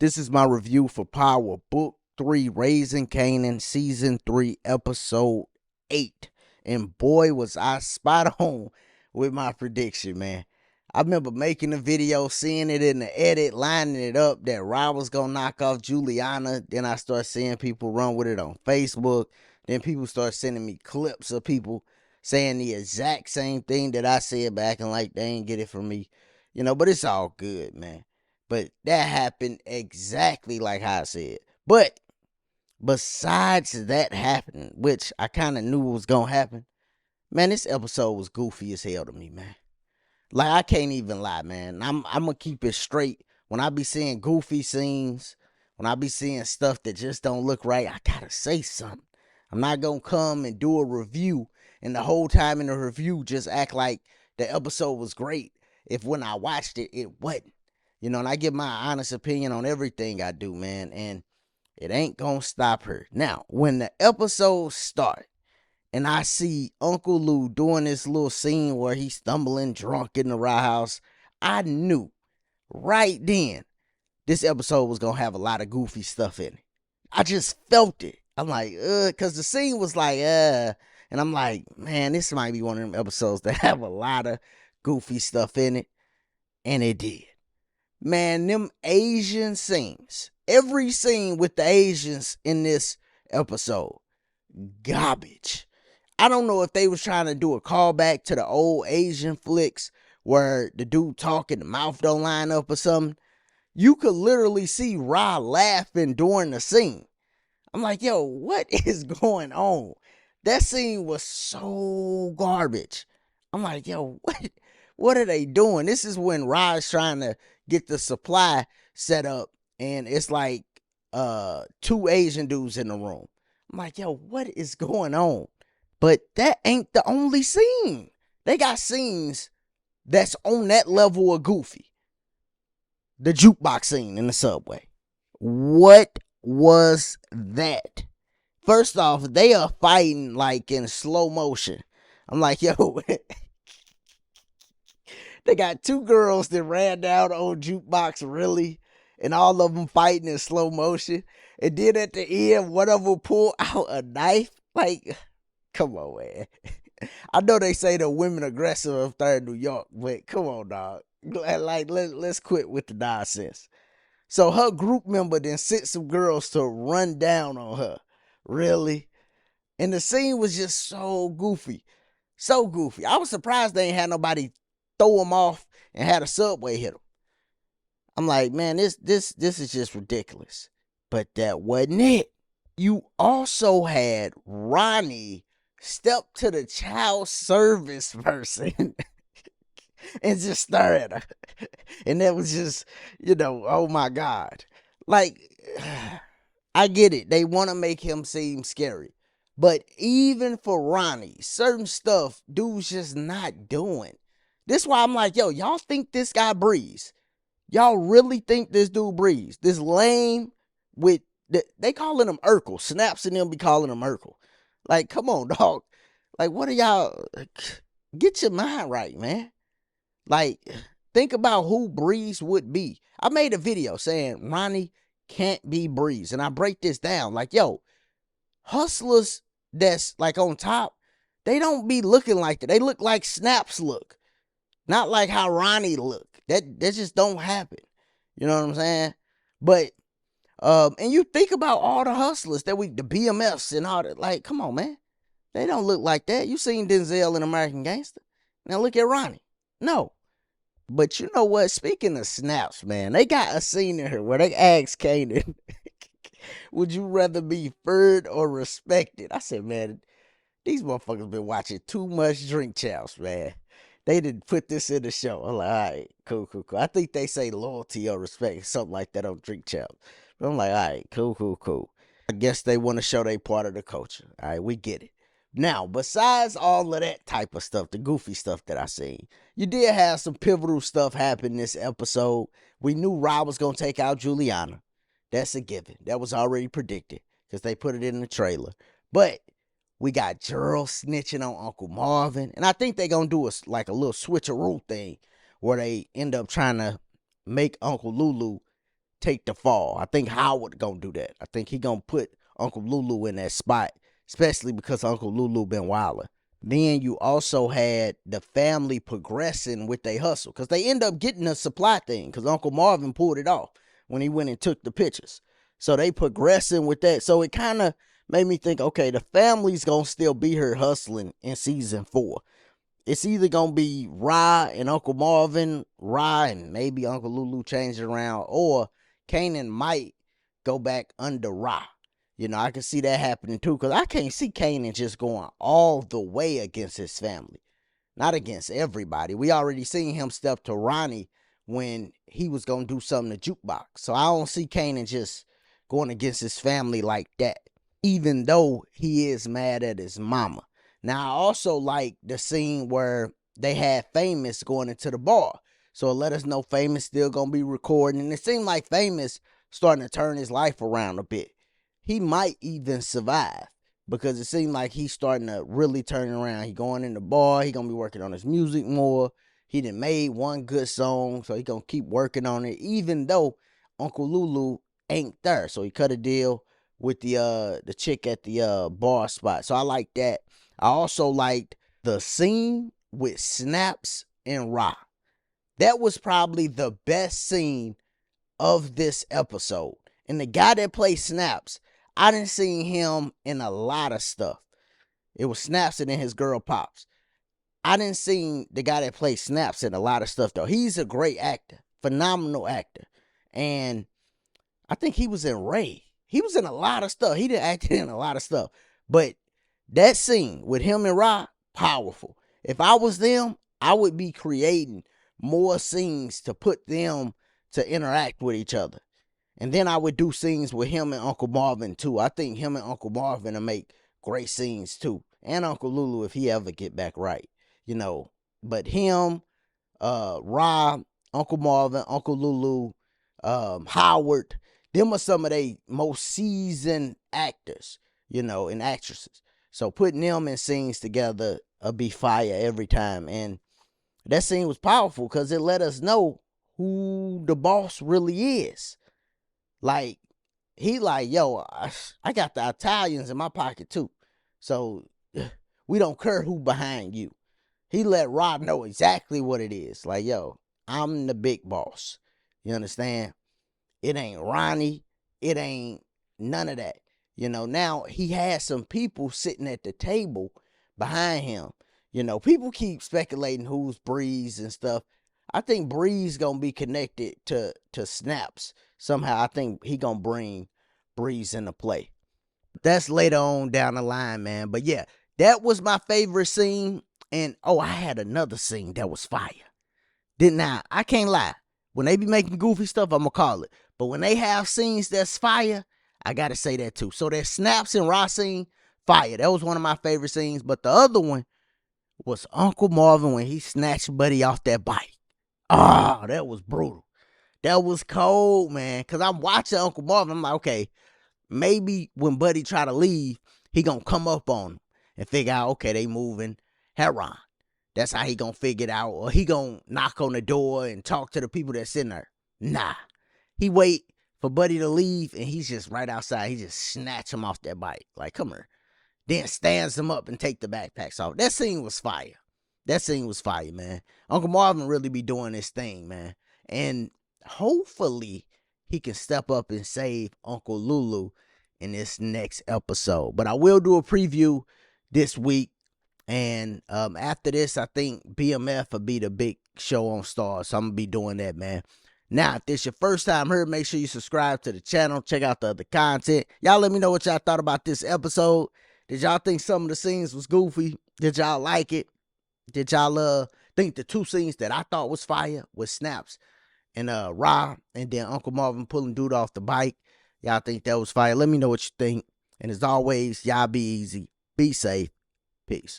This is my review for Power Book 3, Raising Kanan, Season 3, Episode 8. And boy, was I spot on with my prediction, man. I remember making the video, seeing it in the edit, lining it up that Ra was going to knock off Juliana. Then I start seeing people run with it on Facebook. Then people start sending me clips of people saying the exact same thing that I said back and like they ain't get it from me. But it's all good, man. But that happened exactly like how I said. But besides that happening, which I kind of knew was going to happen, man, this episode was goofy as hell to me, man. Like, I can't even lie, man. I'm going to keep it straight. When I be seeing goofy scenes, when I be seeing stuff that just don't look right, I got to say something. I'm not going to come and do a review and the whole time in the review just act like the episode was great if when I watched it, it wasn't. And I give my honest opinion on everything I do, man, and it ain't gonna stop her. Now, when the episode start and I see Uncle Lou doing this little scene where he's stumbling drunk in the Rye House, I knew right then this episode was gonna have a lot of goofy stuff in it. I just felt it. I'm like, because the scene was like, and I'm like, man, this might be one of them episodes that have a lot of goofy stuff in it, and it did. Man, them Asian scenes, every scene with the Asians in this episode, garbage. I don't know if they was trying to do a callback to the old Asian flicks where the dude talking, the mouth don't line up or something. You could literally see Ra laughing during the scene. I'm like, yo, what is going on? That scene was so garbage. I'm like, yo, what are they doing? This is when Ra is trying to get the supply set up, and it's like two Asian dudes in the room. I'm like, yo, what is going on? But that ain't the only scene. They got scenes that's on that level of goofy. The jukebox scene in the subway. What was that? First off, they are fighting like in slow motion. I'm like, yo, they got two girls that ran down the old jukebox, really, and all of them fighting in slow motion. And then at the end, one of them pulled out a knife. Like, come on, man. I know they say the women aggressive up there in New York, but come on, dog. Like, let's quit with the nonsense. So her group member then sent some girls to run down on her. Really? And the scene was just so goofy. So goofy. I was surprised they ain't had nobody throw him off and had a subway hit him. I'm like, man, this is just ridiculous. But that wasn't it. You also had Ronnie step to the child service person and just stare at her. And that was just, oh my God. Like, I get it. They want to make him seem scary. But even for Ronnie, certain stuff dude's just not doing. This why I'm like, yo, y'all think this guy breathes? Y'all really think this dude breathes? This lame with, they calling him Urkel. Snaps and them be calling him Urkel. Like, come on, dog. Like, what are y'all, get your mind right, man. Like, think about who Breeze would be. I made a video saying Ronnie can't be Breeze. And I break this down. Like, yo, hustlers that's like on top, they don't be looking like that. They look like Snaps look. Not like how Ronnie look. That just don't happen. You know what I'm saying? But, and you think about all the hustlers the BMFs and all that. Like, come on, man. They don't look like that. You seen Denzel in American Gangster. Now look at Ronnie. No. But you know what? Speaking of snaps, man, they got a scene in here where they asked Kanan, would you rather be feared or respected? I said, man, these motherfuckers been watching too much Drink Champs, man. They didn't put this in the show. I'm like, all right, cool. I think they say loyalty or respect, something like that on Drink Champs. But I'm like, all right, cool. I guess they want to show they part of the culture. All right, we get it. Now, besides all of that type of stuff, the goofy stuff that I seen, you did have some pivotal stuff happen this episode. We knew Rob was going to take out Juliana. That's a given. That was already predicted because they put it in the trailer. But we got Gerald snitching on Uncle Marvin. And I think they're going to do a little switcheroo thing where they end up trying to make Uncle Lulu take the fall. I think Howard gonna do that. I think he gonna put Uncle Lulu in that spot, especially because Uncle Lulu been wildin'. Then you also had the family progressing with their hustle because they end up getting a supply thing because Uncle Marvin pulled it off when he went and took the pictures. So they progressing with that. So it kind of made me think, okay, the family's gonna still be here hustling in season 4. It's either gonna be Ra and Uncle Marvin, Ra and maybe Uncle Lulu change it around, or Kanan might go back under Ra. I can see that happening too, because I can't see Kanan just going all the way against his family. Not against everybody. We already seen him step to Ronnie when he was gonna do something to Jukebox. So I don't see Kanan just going against his family like that, even though he is mad at his mama. Now, I also like the scene where they had Famous going into the bar. So it let us know Famous still going to be recording. And it seemed like Famous starting to turn his life around a bit. He might even survive because it seemed like he's starting to really turn around. He going in the bar. He going to be working on his music more. He done made one good song, so he going to keep working on it, even though Uncle Lulu ain't there. So he cut a deal with the chick at the bar spot. So I like that. I also liked the scene with Snaps and Ra. That was probably the best scene of this episode. And the guy that played Snaps, I didn't see him in a lot of stuff. It was Snaps and then his girl Pops. I didn't see the guy that played Snaps in a lot of stuff though. He's a great actor, phenomenal actor. And I think he was in Ray. He was in a lot of stuff. He did act in a lot of stuff. But that scene with him and Ra, powerful. If I was them, I would be creating more scenes to put them to interact with each other. And then I would do scenes with him and Uncle Marvin too. I think him and Uncle Marvin will make great scenes too. And Uncle Lulu if he ever get back right. But him, Ra, Uncle Marvin, Uncle Lulu, Howard, them are some of they most seasoned actors, and actresses. So putting them in scenes together be fire every time. And that scene was powerful because it let us know who the boss really is. Like, he like, yo, I got the Italians in my pocket too. So we don't care who behind you. He let Rod know exactly what it is. Like, yo, I'm the big boss. You understand? It ain't Ronnie. It ain't none of that. Now he has some people sitting at the table behind him. People keep speculating who's Breeze and stuff. I think Breeze gonna be connected to Snaps somehow. I think he gonna bring Breeze into play. That's later on down the line, man. But yeah, that was my favorite scene. And I had another scene that was fire. Didn't I? I can't lie. When they be making goofy stuff, I'm gonna call it. But when they have scenes that's fire, I gotta say that too. So that Snaps and Ross scene, fire. That was one of my favorite scenes. But the other one was Uncle Marvin when he snatched Buddy off that bike. That was brutal. That was cold, man. Cause I'm watching Uncle Marvin. I'm like, okay, maybe when Buddy try to leave, he gonna come up on him and figure out, okay, they moving Heron. That's how he gonna figure it out. Or he gonna knock on the door and talk to the people that's in there. Nah. He wait for Buddy to leave and he's just right outside. He just snatch him off that bike. Like, come here. Then stands him up and take the backpacks off. That scene was fire. That scene was fire, man. Uncle Marvin really be doing his thing, man. And hopefully he can step up and save Uncle Lulu in this next episode. But I will do a preview this week. And after this, I think BMF will be the big show on Starz. So I'm going to be doing that, man. Now, if this your first time here, make sure you subscribe to the channel. Check out the other content. Y'all let me know what y'all thought about this episode. Did y'all think some of the scenes was goofy? Did y'all like it? Did y'all think the two scenes that I thought was fire was Snaps and Ra and then Uncle Marvin pulling dude off the bike? Y'all think that was fire? Let me know what you think. And as always, y'all be easy. Be safe. Peace.